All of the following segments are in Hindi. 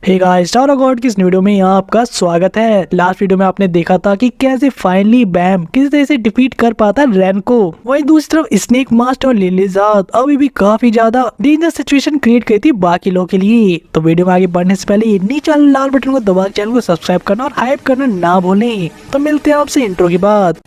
हे गाइस, टावर गॉड की इस वीडियो में आपका स्वागत है। लास्ट वीडियो में आपने देखा था कि कैसे फाइनली बैम किस तरह से डिफीट कर पाता रैन को। वहीं दूसरी तरफ स्नेक मास्टर और लिलीज़ार्ड अभी भी काफी ज्यादा डेंजर सिचुएशन क्रिएट करी थी बाकी लोगों के लिए। तो वीडियो में आगे बढ़ने से पहले नीचे वाले लाल बटन को दबा चैनल को सब्सक्राइब करना और हाइप करना ना भूलें। तो मिलते हैं आपसे इंट्रो के बाद।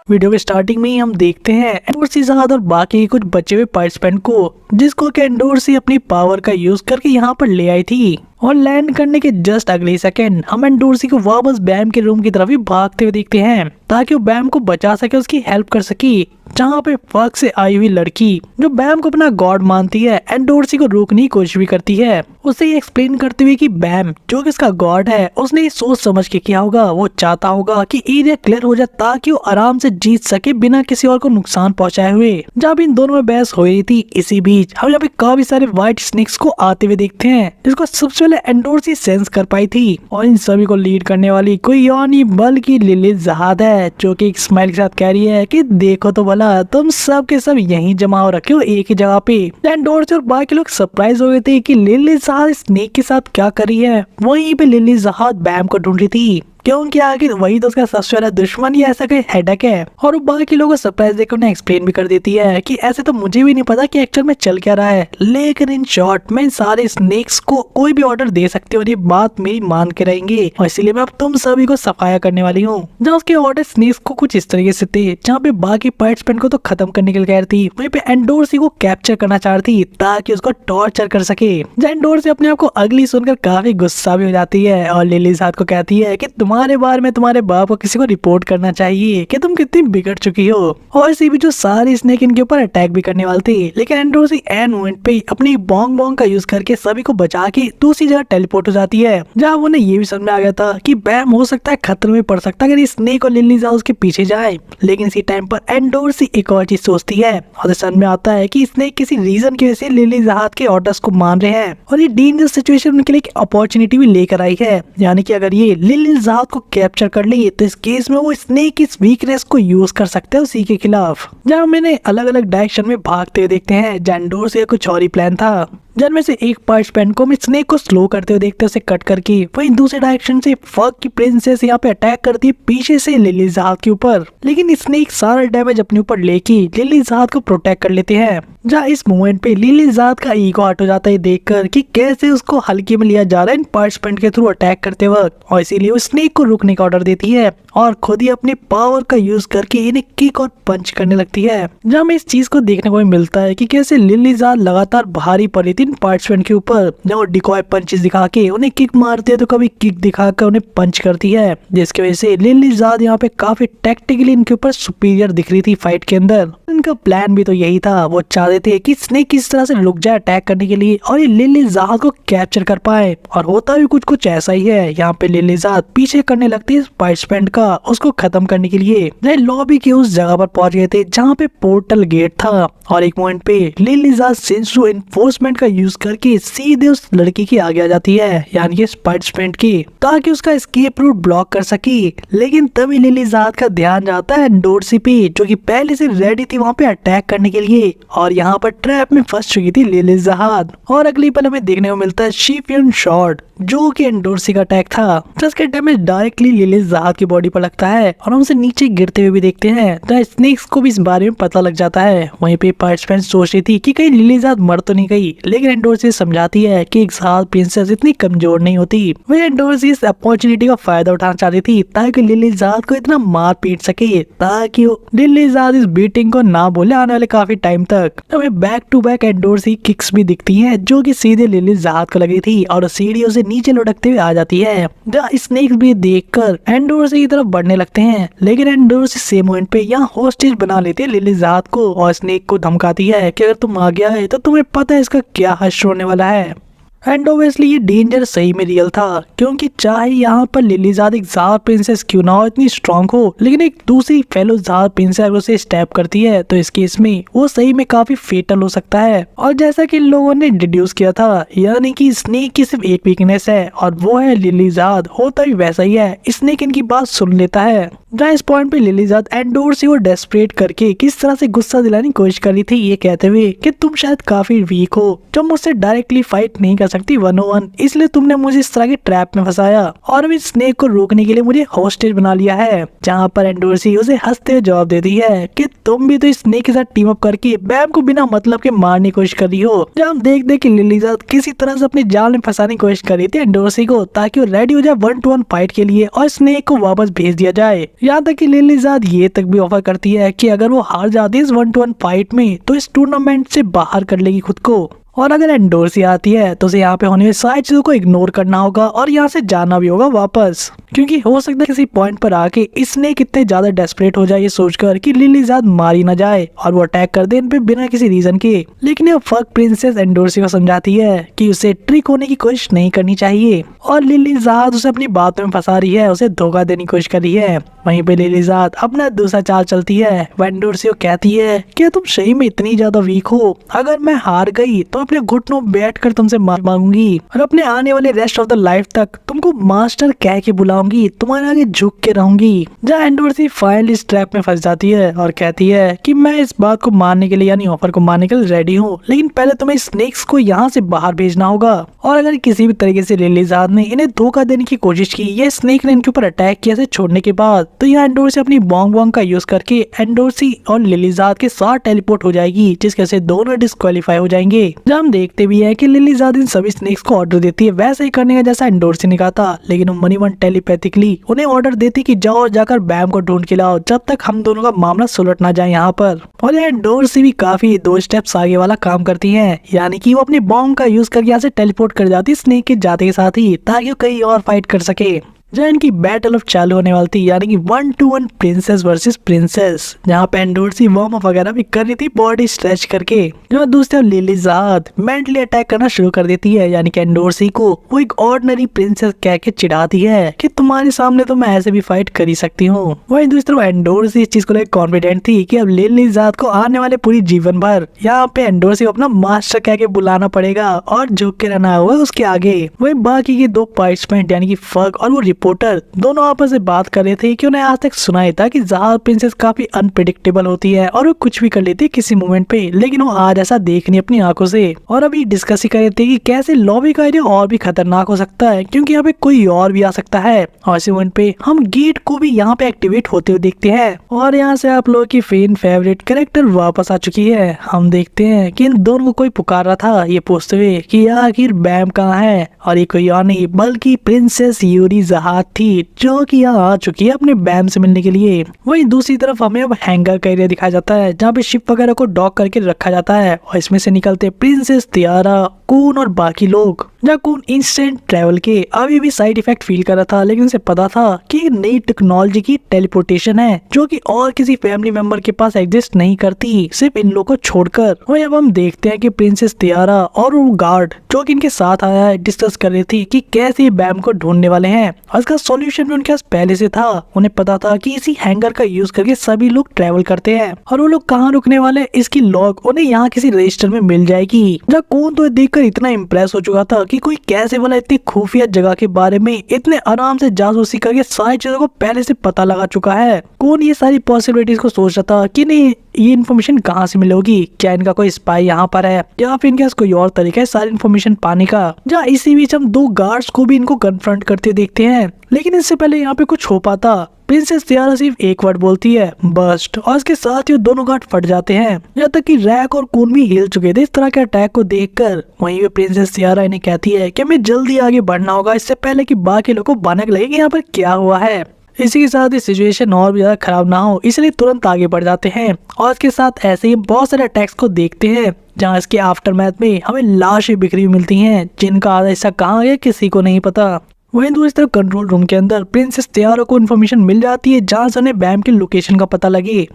वीडियो के स्टार्टिंग में ही हम देखते हैं एंडोर्सीज़ाद और बाकी कुछ बचे हुए पार्टिसिपेंट को, जिसको कि एंडोर्सी अपनी पावर का यूज करके यहाँ पर ले आई थी। और लैंड करने के जस्ट अगले सेकंड हम एंडोर्सी को वापस बैम के रूम की तरफ ही भागते हुए देखते हैं ताकि वो बैम को बचा सके, उसकी हेल्प कर सके। जहाँ पे फक से आई हुई लड़की जो बैम को अपना गॉड मानती है एंडोर्सी को रोकने की कोशिश भी करती है, उसे ये एक्सप्लेन करते हुए कि बैम जो कि इसका गॉड है उसने ये सोच समझ के किया होगा। वो चाहता होगा कि एरिया क्लियर हो जाए ताकि वो आराम से जीत सके बिना किसी और को नुकसान पहुंचाए हुए। जब इन दोनों में बहस हो रही थी, इसी बीच हम यहाँ पे काफी सारे व्हाइट स्नेक्स को आते हुए देखते हैं, जिसको सबसे पहले एंडोर्सी सेंस कर पाई थी। और इन सभी को लीड करने वाली कोई और नहीं बल्कि लिलीज़ार्ड है, जो कि एक स्माइल के साथ कह रही है कि देखो तो भला तुम सब के सब यहीं जमा हो रखे हो एक ही जगह पे। एंडोर्सी और बाकी लोग सरप्राइज हो गए थे कि लिलीज़ार्ड स्नेक के साथ क्या कर रही है। वहीं पे लिलीज़ार्ड बैम को ढूंढ रही थी, क्योंकि आखिर वही तो उसका सबसे बड़ा दुश्मन ही ऐसा कोई हेडक है। और वो बाकी लोगों को सरप्राइज देकर उन्हें एक्सप्लेन भी कर देती है कि ऐसे तो मुझे भी नहीं पता कि एक्चुअल में चल क्या रहा है, लेकिन इन शॉर्ट में सारे स्नेक्स को कोई भी ऑर्डर दे सकते हो और ये बात मेरी मान के रहेंगे। और इसीलिए मैं अब तुम सभी को सफाया करने वाली हूँ। जहाँ उसके ऑर्डर स्नेक्स को कुछ इस तरीके से थे, जहाँ पे बाकी पार्टिसिपेंट को तो खत्म करने के लिए कह रही थी, वहीं पे एंडोर्सी को कैप्चर करना चाहती ताकि उसको टॉर्चर कर सके। एंडोर्सी अपने आप को अगली सुनकर काफी गुस्सा भी हो जाती है और लिलीज़ार्ड को कहती है कि तुम्हारे बारे में तुम्हारे बाप को किसी को रिपोर्ट करना चाहिए कि तुम कितनी बिगड़ चुकी हो। और इसी बीच जो सारे स्नेक इनके ऊपर अटैक भी करने वाले थे, लेकिन एंडोर्सी एंड मोमेंट पे अपनी बॉन्ग बॉन्ग का यूज करके सभी को बचा के दूसरी जगह टेलीपोर्ट हो जाती है, जहाँ उन्हें ये भी समझ में आ गया था कि बैम हो सकता है खतरे में पड़ सकता है अगर स्नेक और लिलीज़ार्ड उसके पीछे जाए। लेकिन इसी टाइम पर एंडोर्सी एक और चीज सोचती है और समझ में आता है कि स्नेक किसी रीजन की वजह से लिलीज़ार्ड के ऑर्डर्स को मान रहे हैं और ये डेंजर सिचुएशन उनके लिए एक अपॉर्चुनिटी भी लेकर आई है। यानी कि अगर ये लिलीज़ार्ड को कैप्चर कर ले तो इस केस में वो स्नेक इस वीकनेस को यूज कर सकते हैं उसी के खिलाफ। जब मैंने अलग अलग डायरेक्शन में भागते हुए देखते हैं, एंडोर्सी का कुछ और ही प्लान था, जिनमें से एक पार्टिसिपेंट को हम स्नेक को स्लो करते हुए देखते हैं उसे कट करके। वहीं दूसरे डायरेक्शन से फक की प्रिंसेस यहाँ पे अटैक करती है पीछे से लिलीज़ार्ड के ऊपर, लेकिन स्नेक सारा डैमेज अपने ऊपर लेके लिलीज़ार्ड को प्रोटेक्ट कर लेते हैं। जहाँ इस मोमेंट पे लिलीज़ार्ड का ईगो हट हो जाता है देखकर कि कैसे उसको हल्के में लिया जा रहा है इन पार्टिसिपेंट के थ्रू अटैक करते वक्त, और इसीलिए वो स्नेक को रुकने का ऑर्डर देती है और खुद ही अपनी पावर का यूज करके इन्हें किक और पंच करने लगती है। जहाँ हमें इस चीज को देखने को भी मिलता है कि कैसे लिलीज़ार्ड लगातार भारी पड़ी थी इन पार्टिसिपेंट के ऊपर, जब वो डिकॉय पंचेस दिखा के उन्हें किक मारती है तो कभी किक दिखाकर उन्हें पंच करती है, जिसकी वजह से लिलीज़ार्ड यहाँ पे काफी टैक्टिकली इनके ऊपर सुपीरियर दिख रही थी फाइट के अंदर। इनका प्लान भी तो यही था, वो चाहते थे कि स्नेक किस तरह से रुक जाए अटैक करने के लिए और ये लिलीज़ार्ड को कैप्चर कर पाए। और होता भी कुछ ऐसा ही है। यहाँ पे लिलीज़ार्ड पीछे करने लगती है पार्टिसिपेंट का उसको खत्म करने के लिए। लॉबी के उस जगह पर पहुंच गए थे जहाँ पे पोर्टल गेट था और एक पॉइंट पे लिलीज़ार्ड सेंसु एनफोर्समेंट का यूज करके सीधे उस लड़की की आगे आ जाती है, यानी कि पार्टिसिपेंट की, ताकि उसका एस्केप रूट ब्लॉक कर सके। लेकिन तभी लिलीज़ार्ड का ध्यान जाता है एंडोर्सी पे, जो कि पहले से रेडी थी वहाँ पे अटैक करने के लिए, और यहाँ पर ट्रैप में फंस चुकी थी लिलीज़ार्ड। और अगली पल हमें देखने को मिलता है शिफ्यून शॉट, जो कि एंडोर्सी का अटैक था, जिसका डैमेज डायरेक्टली लिलीज़ार्ड की बॉडी पर लगता है और हम उसे नीचे गिरते हुए भी देखते हैं। तो स्नेक्स को भी इस बारे में पता लग जाता है। वहीं पे पार्टिसिपेंट सोच रही थी कि कहीं लिलीज़ार्ड मर तो नहीं गई, लेकिन एंडोर्सी समझाती है कि एक्साल प्रिंसेस इतनी कमजोर नहीं होती। वह एंडोर्सी इस अपॉर्चुनिटी का फायदा उठाना चाहती थी ताकि लिलीज़ार्ड को इतना मार पीट सके ताकि लिलीज़ार्ड इस बीटिंग को ना बोले आने वाले काफी टाइम तक। हमें बैक टू बैक एंडोर्सी किक्स भी दिखती है, जो कि सीधे लिलीज़ार्ड को लगी थी और सीढ़ियों से नीचे लुढ़कते हुए आ जाती है। जहाँ स्नेक भी देखकर एंडोर्सी की तरफ बढ़ने लगते हैं, लेकिन एंडोर्सी सेम मोमेंट पे यहाँ होस्टेज बना लेती है लिलीज़ार्ड को और स्नेक को धमकाती है कि अगर तुम आ गया है तो तुम्हें पता है इसका क्या हश्र होने वाला है। एंड ऑब्वियसली ये डेंजर सही में रियल था, क्योंकि चाहे यहाँ पर लिलीज़ार्ड एक ज़ार प्रिंसेस क्यों ना हो, इतनी स्ट्रॉन्ग हो, लेकिन एक दूसरी फेलो ज़ार प्रिंसेस अगर उसे स्टैप करती है तो इस केस में वो सही में काफी फेटल हो सकता है। और जैसा कि इन लोगों ने डिड्यूस किया था, यानी कि स्नेक की सिर्फ एक वीकनेस है और वो है लिलीज़ार्ड। होता भी वैसा ही है, स्नेक इनकी बात सुन लेता है। जहाँ इस पॉइंट पे लिलीजाद एंडोर्सी को डेस्परेट करके किस तरह से गुस्सा दिलाने की कोशिश कर रही थी, ये कहते हुए कि तुम शायद काफी वीक हो, जब मुझसे डायरेक्टली फाइट नहीं कर सकती 1-on-1, इसलिए तुमने मुझे इस तरह के ट्रैप में फंसाया और अभी स्नेक को रोकने के लिए मुझे हॉस्टेज बना लिया है। जहाँ पर एंडोर्सी उसे हंसते हुए जवाब देती है कि तुम भी तो स्नेक के साथ टीम अप करके बैम को बिना मतलब के मारने की कोशिश कर रही हो। जब हम देख कि लिलीजाद किसी तरह से अपनी जाल में फंसाने की कोशिश कर रही थी एंडोर्सी को, ताकि वो रेडी हो जाए 1-to-1 फाइट के लिए और स्नेक को वापस भेज दिया जाए। यहाँ तक कि लिलीजाद ये तक भी ऑफर करती है कि अगर वो हार जाती है इस 1-to-1 फाइट में तो इस टूर्नामेंट से बाहर कर लेगी खुद को, और अगर एंडोर्सी आती है तो उसे यहाँ पे होने वाली सारी चीजों को इग्नोर करना होगा और यहाँ से जाना भी होगा वापस, क्योंकि हो सकता है किसी पॉइंट पर आके इसने कितने ज्यादा डेस्परेट हो जाए ये सोचकर कि लिलीजाद मारी ना जाए और वो अटैक कर दे इन पे बिना किसी रीजन के। लेकिन ये फक प्रिंसेस एंडोर्सी को समझाती है कि उसे ट्रिक होने की कोशिश नहीं करनी चाहिए और लिलीजाद उसे अपनी बातों में फंसा रही है, उसे धोखा देने की कोशिश कर रही है। वहीं पे लिलीजाद अपना दूसरा चाल चलती है। वो एंडोर्सी को कहती है कि तुम सही में इतनी ज्यादा वीक हो, अगर मैं हार गई तो अपने घुटनों बैठ कर तुमसे मार मांगूंगी और अपने आने वाले रेस्ट ऑफ द लाइफ तक तुमको मास्टर कह के बुलाऊंगी, तुम्हारे आगे झुक के रहूंगी। जहाँ एंडोर्सी फाइनली इस ट्रैप में फंस जाती है और कहती है कि मैं इस बात को मानने के लिए यानी ऑफर को मानने के लिए रेडी हूँ, लेकिन पहले तुम्हें स्नेक्स को यहाँ से बाहर भेजना होगा। और अगर किसी भी तरीके से लिलीजाद ने इन्हें धोखा देने की कोशिश की, ये स्नेक ने इनके ऊपर अटैक किया से छोड़ने के बाद, तो यहाँ एंडोर्सी अपनी बॉन्ग वॉन्ग का यूज करके एंडोर्सी और लिलीजाद के साथ टेलीपोर्ट हो जाएगी, जिसके से दोनों डिस्क्वालीफाई हो जाएंगे। जब हम देखते भी है कि लिलीजाद इन सभी स्नेक्स को ऑर्डर देती है वैसे ही करने का जैसा एंडोर्सी ने कहा था, लेकिन वो मनीवन टेलीपैथिकली उन्हें ऑर्डर देती कि जाओ जाकर बैम को ढूंढ के लाओ जब तक हम दोनों का मामला सुलट ना जाए यहाँ पर। और एंडोर्सी भी काफी 2 स्टेप्स आगे वाला काम करती है, यानी कि वो अपनी बॉम्ब का यूज करके यहाँ से टेलीपोर्ट कर जाती स्नेक के जाते के साथ ही, ताकि वो कहीं और फाइट कर सके। जहाँ इनकी बैटल ऑफ चालू होने वाली थी, यानी कि 1-to-1 प्रिंसेस वर्सेस प्रिंसेस, जहाँ पे एंडोर्सी वार्म अप वगैरह भी कर रही थी बॉडी स्ट्रेच करके। जो दूसरी लिलीजाद मेंटली अटैक करना शुरू कर देती है, यानी कि एंडोर्सी को वो एक ऑर्डिनरी प्रिंसेस कह के चिढ़ाती है कि तुम्हारे सामने तो मैं ऐसे भी फाइट कर ही सकती हूँ। वही दूसरी तरफ एंडोर्सी इस चीज को लेकर कॉन्फिडेंट थी कि अब लिलीजाद को आने वाले पूरी जीवन भर यहाँ पे एंडोर्सी को अपना मास्टर कह के बुलाना पड़ेगा और झुक के रहना होगा उसके आगे। वही बाकी के 2 पार्टिसिपेंट यानी कि फक और वो रिपोर्टर दोनों आपस में बात कर रहे थे कि उन्हें आज तक सुना ही था कि ज़हार प्रिंसेस काफी अनप्रेडिक्टेबल होती है और वो कुछ भी कर लेती है किसी मोमेंट पे, लेकिन वो आज ऐसा देख नहीं अपनी आंखों से। और अभी डिस्कस ही कर रहे थे कि कैसे लॉबी का एरिया और भी खतरनाक हो सकता है, क्योंकि यहाँ पे कोई और भी आ सकता है। और इसी मोमेंट पे हम गेट को भी यहाँ पे एक्टिवेट होते हुए देखते हैं और यहाँ से आप लोगों की फैन फेवरेट कैरेक्टर वापस आ चुकी है। हम देखते हैं कि इन दोनों को कोई पुकार रहा था ये पूछते हुए कि आखिर बैम कहाँ है, और ये कोई और नहीं बल्कि प्रिंसेस यूरी ज़हार थी जो कि यहाँ आ चुकी है अपने बैम से मिलने के लिए। वहीं दूसरी तरफ हमें अब हैंगर का एरिया दिखाया जाता है जहाँ पे शिप वगैरह को डॉक करके रखा जाता है और इसमें से निकलते प्रिंसेस तियारा, कून और बाकी लोग। जहाँ कून इंस्टेंट ट्रेवल के अभी भी साइड इफेक्ट फील कर रहा था, लेकिन उसे पता था कि एक नई टेक्नोलॉजी की टेलीपोर्टेशन है जो कि और किसी फैमिली मेंबर के पास एग्जिस्ट नहीं करती सिर्फ इन लोगों को छोड़कर। वही अब हम देखते हैं कि प्रिंसेस तियारा और वो गार्ड जो कि इनके साथ आया है डिस्कस कर रही थी कि कैसे बैम को ढूंढने वाले हैं और इसका सॉल्यूशन भी उनके पास पहले से था। उन्हें पता था कि इसी हैंगर का यूज करके सभी लोग ट्रेवल करते हैं और वो लोग कहाँ रुकने वाले इसकी लॉग उन्हें यहाँ किसी रजिस्टर में मिल जाएगी। जहाँ कौन तो देखकर इतना इम्प्रेस हो चुका था कि कोई कैसे वाला इतनी खुफिया जगह के बारे में इतने आराम से जासूसी करके सारी चीजों को पहले से पता लगा चुका है। कौन ये सारी पॉसिबिलिटीज को सोच रहा था कि नहीं ये इन्फॉर्मेशन कहाँ से मिलेगी, क्या इनका कोई स्पाई यहाँ पर है या फिर इनके पास कोई और तरीका है सारी इन्फॉर्मेशन पाने का। जहाँ इसी बीच हम 2 गार्ड्स को भी इनको कन्फ्रंट करते देखते हैं, लेकिन इससे पहले यहाँ पे कुछ हो पाता। प्रिंसेस तियारा सिर्फ एक वर्ड बोलती है बस्ट, और इसके साथ ही दोनों गार्ड फट जाते हैं। यहाँ तक कि रैक और कून भी हिल चुके थे इस तरह के अटैक को देखकर। वहीं पे प्रिंसेस तियारा इन्हें कहती है कि हमें जल्दी आगे बढ़ना होगा इससे पहले कि बाकी लोगों को भनक लगे कि यहाँ पर क्या हुआ है। इसी के साथ ही सिचुएशन और भी ज्यादा खराब ना हो इसलिए तुरंत आगे बढ़ जाते हैं और इसके साथ ऐसे ही बहुत सारे अटैक्स को देखते हैं जहाँ इसके आफ्टर मैथ में हमें लाशें बिखरी हुई मिलती हैं जिनका आधा हिस्सा कहाँ गया किसी को नहीं पता। वहीं दूसरी तरफ कंट्रोल रूम के अंदर प्रिंसेस तियारा को इन्फॉर्मेशन मिल जाती है जहाँ से उन्हें बैम की लोकेशन का पता लगे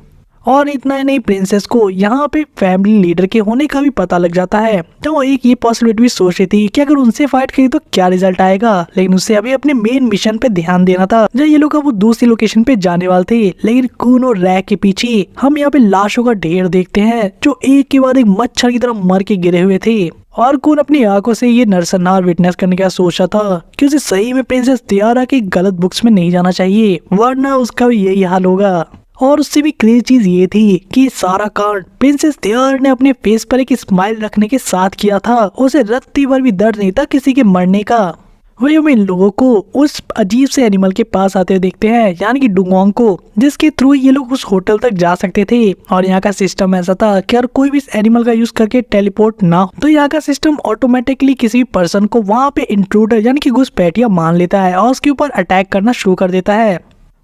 और इतना ही नहीं, प्रिंसेस को यहाँ पे फैमिली लीडर के होने का भी पता लग जाता है। तो वो एक ये पॉसिबिलिटी भी सोच रही थी कि अगर उनसे फाइट करी तो क्या रिजल्ट आएगा, लेकिन उससे अभी अपने मेन मिशन पे ध्यान देना था। जब ये लोग वो दूसरी लोकेशन पे जाने वाले थे, लेकिन कून और रैक के पीछे हम यहाँ पे लाशों का ढेर देखते हैं जो एक के बाद एक मच्छर की तरह मर के गिरे हुए थे। और कून अपनी आंखों से ये नरसंहार विटनेस करने का सोचा था कि उसे सही में प्रिंसेस तियारा की गलत बुक्स में नहीं जाना चाहिए, वरना उसका भी यही हाल होगा। और उससे भी क्रेजी चीज ये थी कि सारा कांड प्रिंसेस तियारा ने अपने फेस पर एक स्माइल रखने के साथ किया था। उसे रत्ती भर भी दर्द नहीं था किसी के मरने का। वही हम इन लोगों को उस अजीब से एनिमल के पास आते हुए देखते हैं, यानी कि डुगोंग को, जिसके थ्रू ये लोग उस होटल तक जा सकते थे। और यहाँ का सिस्टम ऐसा था कि अगर कोई भी इस एनिमल का यूज करके टेलीपोर्ट ना हो तो यहाँ का सिस्टम ऑटोमेटिकली किसी भी पर्सन को वहाँ पे इंट्रूडर यानी कि घुसपैठिया मान लेता है और उसके ऊपर अटैक करना शुरू कर देता है।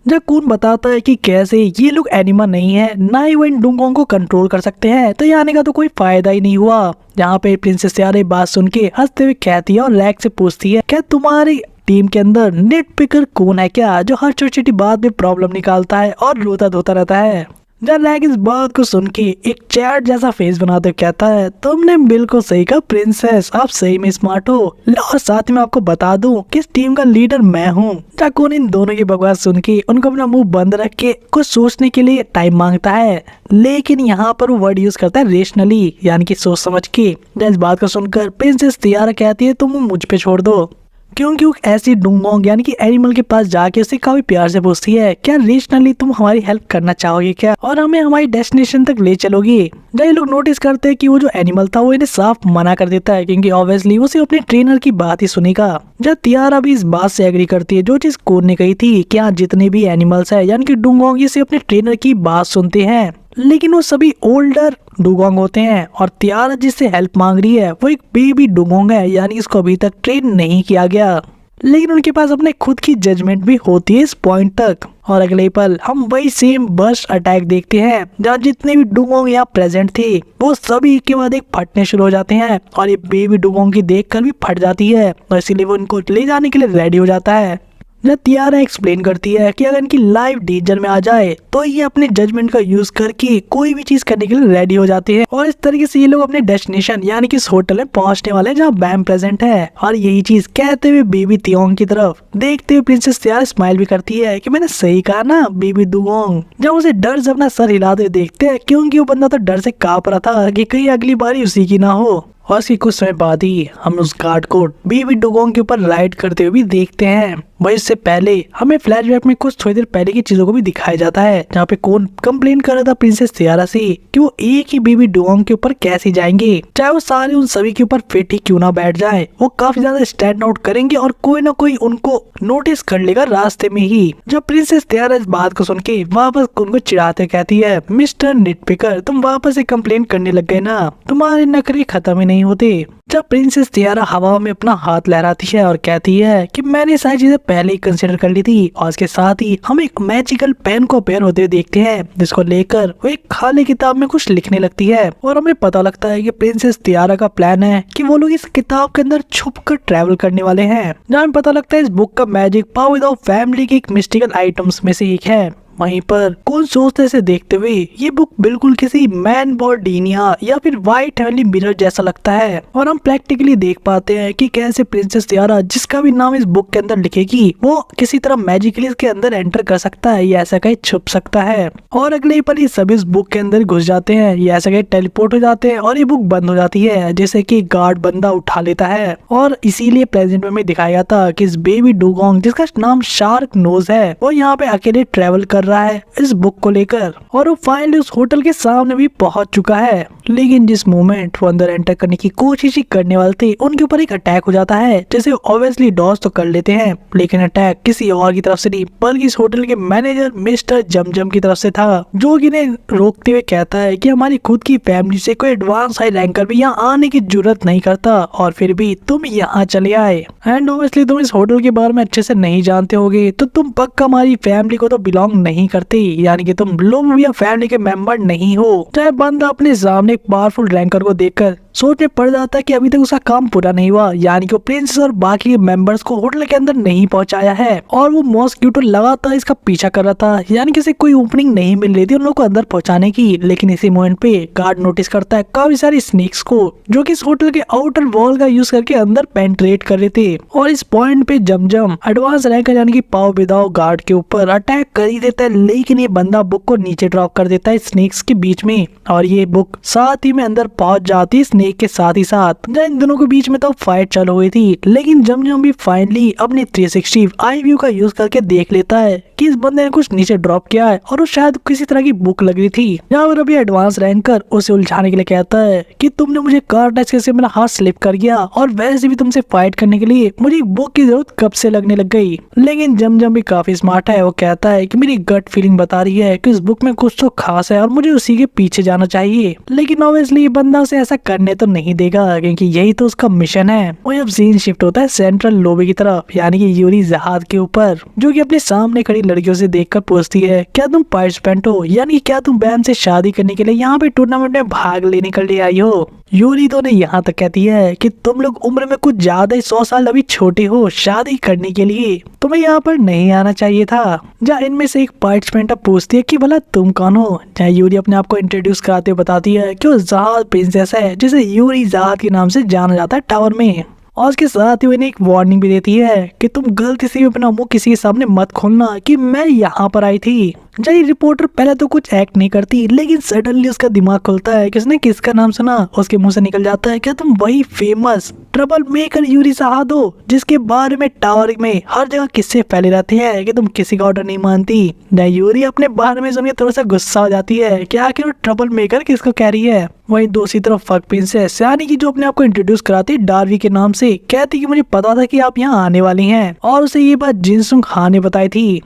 जब कून बताता है कि कैसे ये लोग एनिमल नहीं है, ना ही वो इन डुगोंग को कंट्रोल कर सकते हैं, तो ये आने का तो कोई फायदा ही नहीं हुआ। जहाँ पे प्रिंसेस तियारा बात सुन के हंसते हुए कहती है और रैक से पूछती है, क्या तुम्हारी टीम के अंदर नेट पिकर कौन है क्या, जो हर छोटी छोटी बात में प्रॉब्लम निकालता है और रोता धोता रहता है। जब रैक इस बात को सुन के एक चैट जैसा फेस बनाते हुए कहता है, तुमने बिल्कुल सही कहा प्रिंसेस, आप सही में स्मार्ट हो। और साथ में आपको बता दूं कि इस टीम का लीडर मैं हूँ। कून इन दोनों की बकवास सुन के उनको अपना मुंह बंद रख के कुछ सोचने के लिए टाइम मांगता है, लेकिन यहाँ पर वो वर्ड यूज करता है रेशनली, यानी कि सोच समझ के। इस बात को सुनकर प्रिंसेस तियारा कहती है, तुम मुझ पे छोड़ दो, क्योंकि वो ऐसी डुगोंग यानी कि एनिमल के पास जाके उससे काफी प्यार से पूछती है, क्या रेशनली तुम हमारी हेल्प करना चाहोगे क्या, और हमें हमारी डेस्टिनेशन तक ले चलोगे। जब ये लोग नोटिस करते हैं कि वो जो एनिमल था वो इन्हें साफ मना कर देता है, क्योंकि ऑब्वियसली वो सिर्फ अपने ट्रेनर की बात ही सुनेगा। जब तियारा भी इस बात से एग्री करती है, जो चीज कून ने कही थी कि यहाँ जितने भी एनिमल्स है यानी कि डुगोंग, ये सिर्फ अपने ट्रेनर की बात सुनते हैं, लेकिन वो सभी ओल्डर डुगोंग होते हैं। और तियारा जिससे हेल्प मांग रही है वो एक बेबी डुगोंग है, यानी इसको अभी तक ट्रेन नहीं किया गया, लेकिन उनके पास अपने खुद की जजमेंट भी होती है इस पॉइंट तक। और अगले पल हम वही सेम बर्स्ट अटैक देखते हैं, जहाँ जितने भी डुगोंग यहाँ प्रेजेंट थे वो सभी एक के बाद एक फटने शुरू हो जाते हैं, और ये बेबी डुगोंग की देखकर भी फट जाती है, और इसीलिए वो इनको ले जाने के लिए रेडी हो जाता है। जब तियारा एक्सप्लेन करती है कि अगर इनकी लाइफ डेंजर में आ जाए तो ये अपने जजमेंट का यूज करके कोई भी चीज करने के लिए रेडी हो जाते हैं, और इस तरीके से ये लोग अपने डेस्टिनेशन यानी कि इस होटल में पहुंचने वाले हैं जहाँ बैम प्रेजेंट है। और यही चीज कहते हुए बेबी तियोंग की तरफ देखते हुए प्रिंसेस तियारा स्माइल भी करती है कि मैंने सही कहा ना बेबी डुगोंग। जब उसे डर से अपना सर हिलाते हुए देखते हैं, क्योंकि वो बंदा तो डर से कांप रहा था कि कहीं अगली बारी उसी की ना हो। और इसके कुछ समय बाद ही हम उस गार्ड को बेबी डुगोंग के ऊपर राइड करते हुए भी देखते हैं। वही इससे पहले हमें फ्लैशबैक में कुछ थोड़ी देर पहले की चीजों को भी दिखाया जाता है, जहाँ पे कौन कंप्लेन कर रहा था प्रिंसेस तियारा से कि वो एक ही बेबी डुगोंग के ऊपर कैसे जाएंगे, चाहे वो सारे उन सभी के ऊपर फिट ही क्यों ना बैठ जाए, वो काफी ज्यादा स्टैंड आउट करेंगे और कोई ना कोई उनको नोटिस कर लेगा रास्ते में ही। जब प्रिंसेस तियारा इस बात को सुन के वापस उनको चिढ़ाते कहती है, मिस्टर निटपिकर, तुम वापस से कंप्लेन करने लग गए ना, तुम्हारे नखरे खत्म ही नहीं होते। जब प्रिंसेस तियारा हवा में अपना हाथ लहराती है और कहती है कि मैंने सारी चीजें पहले ही कंसिडर कर ली थी, और इसके साथ ही हम एक मैजिकल पेन को अपेयर होते हुए देखते हैं, जिसको लेकर वो एक खाली किताब में कुछ लिखने लगती है। और हमें पता लगता है कि प्रिंसेस तियारा का प्लान है कि वो लोग इस किताब के अंदर छुप कर ट्रेवल करने वाले हैं। जहाँ हमें पता लगता है इस बुक का मैजिक पावर ऑफ फैमिली के एक मिस्टिकल आइटम्स में से एक है। वहीं पर कौन सोचते से देखते हुए ये बुक बिल्कुल किसी मैन बॉर्डीनिया या फिर व्हाइट हेवनली मिरर जैसा लगता है, और हम प्रैक्टिकली देख पाते हैं कि कैसे प्रिंसेस तियारा जिसका भी नाम इस बुक के अंदर लिखेगी वो किसी तरह मैजिकली इसके अंदर एंटर कर सकता है या ऐसा कहीं छुप सकता है। और अगले ही पल ये सभी इस बुक के अंदर घुस जाते हैं या ऐसा कहीं टेलीपोर्ट हो जाते हैं, और ये बुक बंद हो जाती है, जैसे कि गार्ड बंदा उठा लेता है। और इसीलिए प्रेजेंट में दिखाया था कि इस बेबी डुगोंग जिसका नाम शार्क नोज है वो यहाँ पे अकेले ट्रेवल कर रहा है इस बुक को लेकर, और वो फाइनली उस होटल के सामने भी पहुंच चुका है। लेकिन जिस मोमेंट वो अंदर एंटर करने की कोशिश ही करने वाले थे उनके ऊपर एक अटैक हो जाता है, जैसे ऑब्वियसली डॉज तो कर लेते हैं, लेकिन अटैक किसी और की तरफ से नहीं बल्कि इस होटल के मैनेजर मिस्टर जमजम की तरफ से था, जो इन्हें रोकते हुए कहता है कि हमारी खुद की फैमिली से कोई एडवांस हाई रैंकर भी यहाँ आने की जरूरत नहीं करता, और फिर भी तुम यहाँ चले आए, एंड ऑब्वियसली तुम इस होटल के बारे में अच्छे से नहीं जानते होगे, तो तुम पक्का हमारी फैमिली को तो बिलोंग नहीं करते, यानी कि तुम लोग या फैमिली के मेंबर नहीं हो। चाहे बंदा अपने सामने एक पावरफुल रैंकर को देखकर सोचने पड़ जाता है कि अभी तक उसका काम पूरा नहीं हुआ, यानी कि वो प्रिंसेस और बाकी मेंबर्स को होटल के अंदर नहीं पहुंचाया है। और वो मॉस्क्यूटो लगातार इसका पीछा कर रहा था, यानी कि इसे कोई ओपनिंग नहीं मिल रही थी उन लोगों को अंदर पहुंचाने की। लेकिन इसी मोमेंट पे गार्ड नोटिस करता है काफी सारी स्नेक्स को जो कि इस होटल के आउटर वॉल का यूज करके अंदर पेंट्रेट कर रहे थे। और इस पॉइंट पे जमजम एडवांस रैंकर यानी कि पाव बिदाव गार्ड के ऊपर अटैक कर ही देता है, लेकिन ये बंदा बुक को नीचे ड्रॉप कर देता है स्नेक्स के बीच में, और ये बुक साथ ही में अंदर पहुंच जाती है स्नेक के साथ ही साथ। इन दोनों के बीच में तो फाइट चालू हुई थी, लेकिन जमजम भी फाइनली अपनी 360 आई व्यू का यूज करके देख लेता है कि इस बंदे ने कुछ नीचे ड्रॉप किया है और वो शायद किसी तरह की बुक लग रही थी। यहाँ पर अभी एडवांस रैंकर उसे उलझाने के लिए कहता है कि तुमने मुझे कार टच करके मेरा हाथ स्लिप कर गया, और वैसे भी तुमसे फाइट करने के लिए मुझे एक बुक की जरूरत कब से लगने लग गई। लेकिन जमजम भी काफी स्मार्ट है, वो कहता है कि मेरी गट फीलिंग बता रही है कि इस बुक में कुछ तो खास है और मुझे उसी के पीछे जाना चाहिए। लेकिन ऑब्वियसली बंदा उसे ऐसा करने तो नहीं देगा, क्योंकि यही तो उसका मिशन है। वही अब सीन शिफ्ट होता है सेंट्रल लॉबी की तरफ, यानी कि यूरी जहाज के ऊपर, जो कि अपने सामने खड़ी लड़कियों से देखकर पूछती है क्या तुम पार्टिसिपेंट हो, यानी क्या तुम बैम से शादी करने के लिए यहाँ पे टूर्नामेंट में भाग लेने के लिए आई हो। यूरी तो ने यहाँ तक कहती है कि तुम लोग उम्र में कुछ ज्यादा ही 100 साल अभी छोटे हो शादी करने के लिए, तुम्हें यहाँ पर नहीं आना चाहिए था। जहाँ इनमें से एक पार्टिसिपेंट अब पूछती है कि भला तुम कौन हो। जहाँ यूरी अपने आप को इंट्रोड्यूस कराते हुए बताती है कि वो जहाज प्रिंसेस है जिसे यूरी जहाज के नाम से जाना जाता है टावर में। और उसके साथ ही वो इन्हें एक वार्निंग भी देती है कि तुम गलती से भी अपना मुंह किसी के सामने मत खोलना कि मैं यहाँ पर आई थी। जय रिपोर्टर पहले तो कुछ एक्ट नहीं करती, लेकिन सडनली उसका दिमाग खुलता है कि उसने किसका नाम सुना। उसके मुंह से निकल जाता है क्या तुम वही फेमस ट्रबल मेकर यूरी जहाज हो जिसके बारे में टावर में हर जगह किस्से फैले रहते हैं कि तुम किसी का ऑर्डर नहीं मानती। यूरी अपने बारे में सुनकर थोड़ा सा गुस्सा हो जाती है कि आखिर वो ट्रबल मेकर किसको कह रही है। वहीं दूसरी तरफ फक प्रिंसेस यानी कि जो अपने आप को इंट्रोड्यूस कराती है डार्वी के नाम से, कहती कि मुझे पता था कि आप यहाँ आने वाली हैं, और उसे ये बात जिनसुंग हां ने बताई थी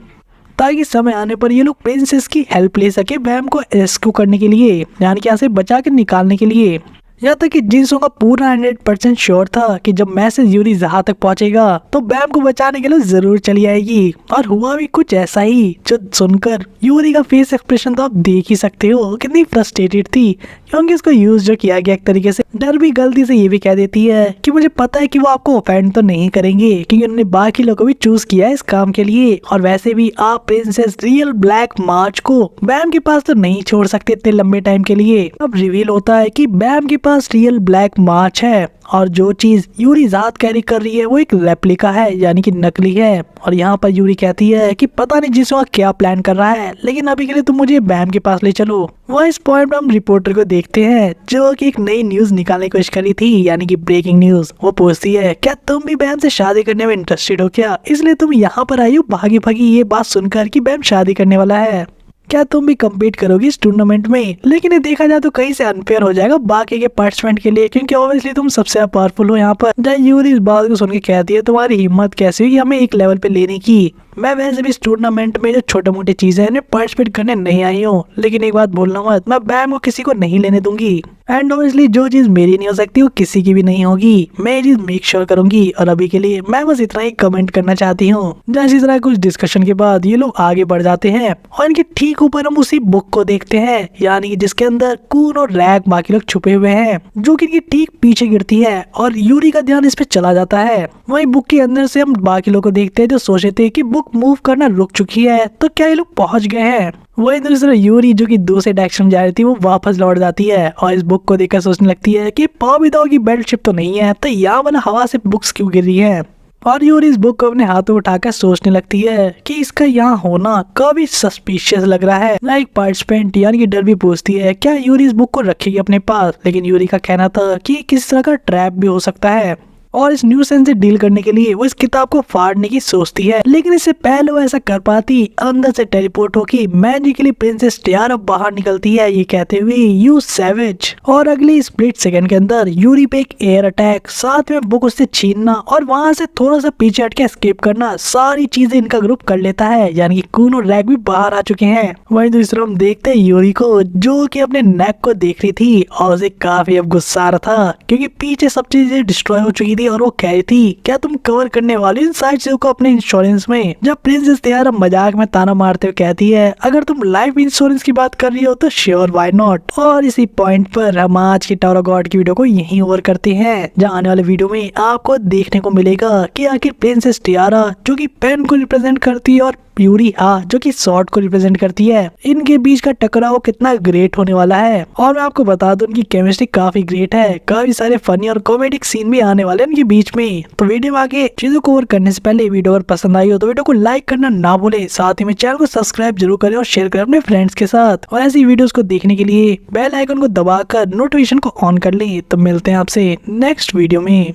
ताकि समय आने पर ये लोग प्रिंसेस की हेल्प ले सके बैम को रेस्क्यू करने के लिए, यानी कि यहाँ से बचा के निकालने के लिए। यहाँ तक कि जिनसों का पूरा 100% श्योर था कि जब मैसेज यूरी जहां तक पहुंचेगा तो बैम को बचाने के लिए जरूर चली आएगी, और हुआ भी कुछ ऐसा ही। जो सुनकर यूरी का फेस एक्सप्रेशन तो आप देख ही सकते हो कितनी फ्रस्ट्रेटेड थी, क्योंकि उसको यूज जो किया गया एक तरीके से। डर भी गलती से ये भी कह देती है कि मुझे पता है कि वो आपको ऑफेंड तो नहीं करेंगे क्योंकि उन्होंने बाकी लोगों को भी चूज किया है इस काम के लिए, और वैसे भी आप प्रिंसेस रियल ब्लैक मार्च को बैम के पास तो नहीं छोड़ सकते इतने लंबे टाइम के लिए। अब रिवील होता है कि बैम के पास रियल ब्लैक मार्च है, और जो चीज यूरी जात कैरी कर रही है वो एक रेप्लिका है, यानी कि नकली है। और यहाँ पर यूरी कहती है कि पता नहीं जिसका क्या प्लान कर रहा है, लेकिन अभी के लिए तुम मुझे बैम के पास ले चलो। वह इस पॉइंट पर हम रिपोर्टर को देखते हैं जो कि एक नई न्यूज निकालने की कोशिश करी थी, यानी कि ब्रेकिंग न्यूज। वो पूछती है क्या तुम भी बैम से शादी करने में इंटरेस्टेड हो क्या, इसलिए तुम यहाँ पर आई हो भागी भागी ये बात सुनकर कि बैम शादी करने वाला है, क्या तुम भी कम्पीट करोगी इस टूर्नामेंट में। लेकिन ये देखा जाए तो कहीं से अनफेयर हो जाएगा बाकी के पार्टिसिपेंट के लिए, क्योंकि ऑब्वियसली तुम सबसे पावरफुल हो यहाँ पर। जब यूरी इस बात को सुन के कहती है तुम्हारी हिम्मत कैसे हुई हमें एक लेवल पे लेने की, मैं वैसे भी इस टूर्नामेंट में जो छोटे मोटे चीजें हैं पार्टिसिपेट करने नहीं आई हूँ, लेकिन एक बात बोलना मत, मैं बैम को किसी को नहीं लेने दूंगी। एंड ऑब्वियसली जो चीज मेरी नहीं हो सकती वो किसी की भी नहीं होगी, मैं ये चीज मेक श्योर करूंगी। और अभी के लिए मैं बस इतना ही कमेंट करना चाहती हूँ। जैसे तरह कुछ डिस्कशन के बाद ये लोग आगे बढ़ जाते हैं और इनके ठीक ऊपर हम उसी बुक को देखते हैं, यानी कि जिसके अंदर कून और रैग बाकी लोग छुपे हुए हैं, जो कि इनके ठीक पीछे गिरती है और यूरी का ध्यान इस पे चला जाता है। वही बुक के अंदर से हम बाकी लोग को देखते हैं जो सोचे थे कि बुक मूव करना रुक चुकी है, तो क्या ये लोग पहुंच गए हैं। वही दूसरा यूरी जो कि दूसरे डायरेक्शन में जा रही थी वो वापस लौट जाती है और इस बुक को देखकर सोचने लगती है कि पाविदाओ की बेल्ट शिप तो नहीं है, तो यहाँ वाला हवा से बुक्स क्यों गिर रही है। और यूरी इस बुक को अपने हाथों उठाकर सोचने लगती है कि इसका यहाँ होना काफी सस्पिशियस लग रहा है। लाइक पार्टिसिपेंट यानी कि डर भी पूछती है क्या यूरी इस बुक को रखेगी अपने पास, लेकिन यूरी का कहना था कि किस तरह का ट्रैप भी हो सकता है और इस न्यूसेंस से डील करने के लिए वो इस किताब को फाड़ने की सोचती है। लेकिन इससे पहले वो ऐसा कर पाती अंदर से टेलीपोर्ट होकर मैजिकली प्रिंसेस टियारा बाहर निकलती है ये कहते हुए यू सैवेज, और अगली स्प्लिट सेकंड के अंदर यूरी पे एक एयर अटैक, साथ में बुक उससे छीनना और वहां से थोड़ा सा पीछे हटके एस्केप करना, सारी चीजें इनका ग्रुप कर लेता है, यानी कि कून और रैग भी बाहर आ चुके हैं। वहीं दूसरा हम देखते हैं यूरी को जो कि अपने नेक को देख रही थी और उसे काफी अब गुस्सा आ रहा था क्योंकि पीछे सब चीजें डिस्ट्रॉय हो चुकी थी थी और वो कह रही थी क्या तुम कवर करने वाली इन सारी चीजों को अपने इंश्योरेंस में। जब प्रिंसेस तियारा मजाक में ताना मारते हुए कहती है अगर तुम लाइफ इंश्योरेंस की बात कर रही हो तो श्योर व्हाई नॉट। और इसी पॉइंट पर हम आज की टावर ऑफ गॉड की वीडियो को यहीं ओवर करते हैं, जहाँ आने वाले वीडियो में आपको देखने को मिलेगा कि आखिर प्रिंसेस तियारा जो कि पेन को रिप्रेजेंट करती है और यूरिया जो कि स्वॉर्ड को रिप्रेजेंट करती है, इनके बीच का टकराव कितना ग्रेट होने वाला है। और मैं आपको बता दूं इनकी केमिस्ट्री काफी ग्रेट है, काफी सारे फनी और कॉमेडिक सीन भी आने वाले हैं इनके बीच में। तो वीडियो में आगे चीजों को ओवर करने से पहले वीडियो अगर पसंद आई हो तो वीडियो को लाइक करना ना भूले, साथ ही में चैनल को सब्सक्राइब जरूर करें और शेयर करें अपने फ्रेंड्स के साथ। और ऐसी वीडियोस को देखने के लिए बेल आइकन को दबाकर नोटिफिकेशन को ऑन कर ले। तो मिलते हैं आपसे नेक्स्ट वीडियो में।